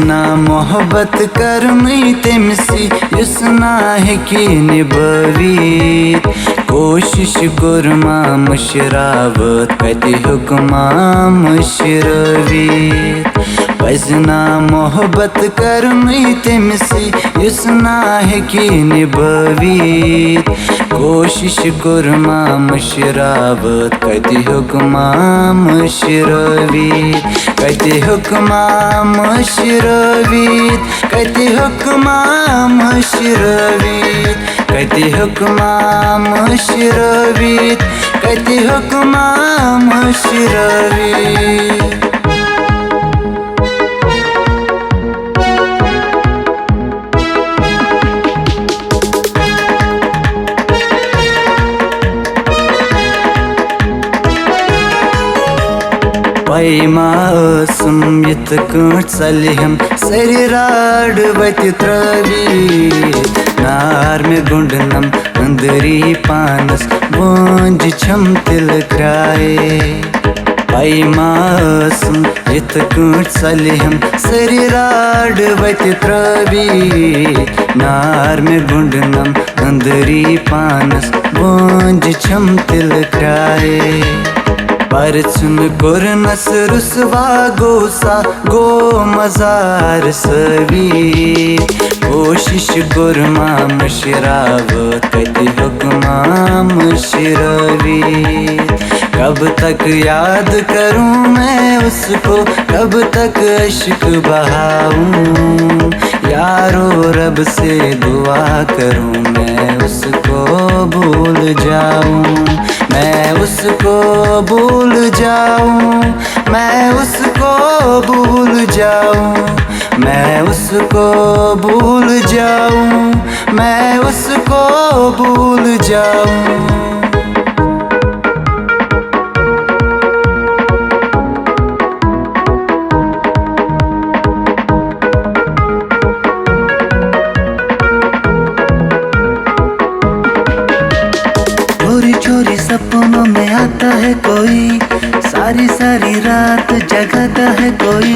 पजना मोहब्बत करनी तमसी युस ना हेकी निभवित कोशिश कुरमा मुशरावत कति हुक्मा मुशरवित पजना मोहब्बत करनी तमसी युस ना हेकी निभवित कोशिश कुरमा मुशरावत कति हुक्मा मुशरवित कति हुक्मा मुशरवित कति हुक्मा मुशरवित कति हुक्मा मुशरवित कति हुक्मा मुशरवित पैमासम यत कट सलिहम सरिराड वति त्रवी नार में गुंडनम अंदरी पानस बोंज छम तिल क्राए पैमासम यत कट सलिहम सरिराड वति त्रवी नार में गुंडनम अंदरी पानस बोंज छम तिल क्राए परचुन कुरनस रुसवा गोसा गो मजार सवी कोशिश कुरमा मुशरावत कति हुक्मा मुशरवित कब तक याद करूं मैं उसको कब तक अश्क बहाऊं यारो रब से दुआ करूं मैं उसको भूल जाऊं मैं उसको भूल जाऊं मैं उसको भूल जाऊं मैं उसको भूल जाऊं मैं उसको भूल जाऊं चोरी सपनों में आता है कोई सारी सारी रात जगाता है कोई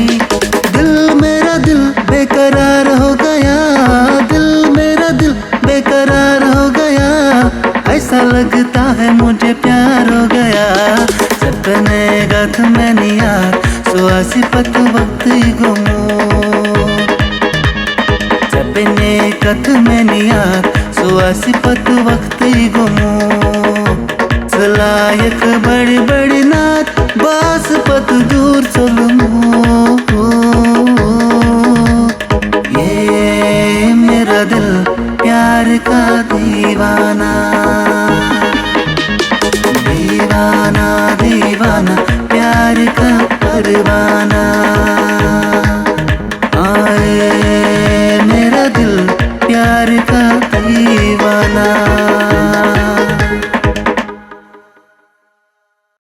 दिल मेरा दिल बेकरार हो गया दिल मेरा दिल बेकरार हो गया ऐसा लगता है मुझे प्यार हो गया सपने गथ में नियार सुहासी पत वक्त गुमो सपने गथ में नियार सुहासी पत वक्त गुमो लायक बड़ी बड़ी नात बास पत दूर चलमो ये मेरा दिल प्यार का दीवाना।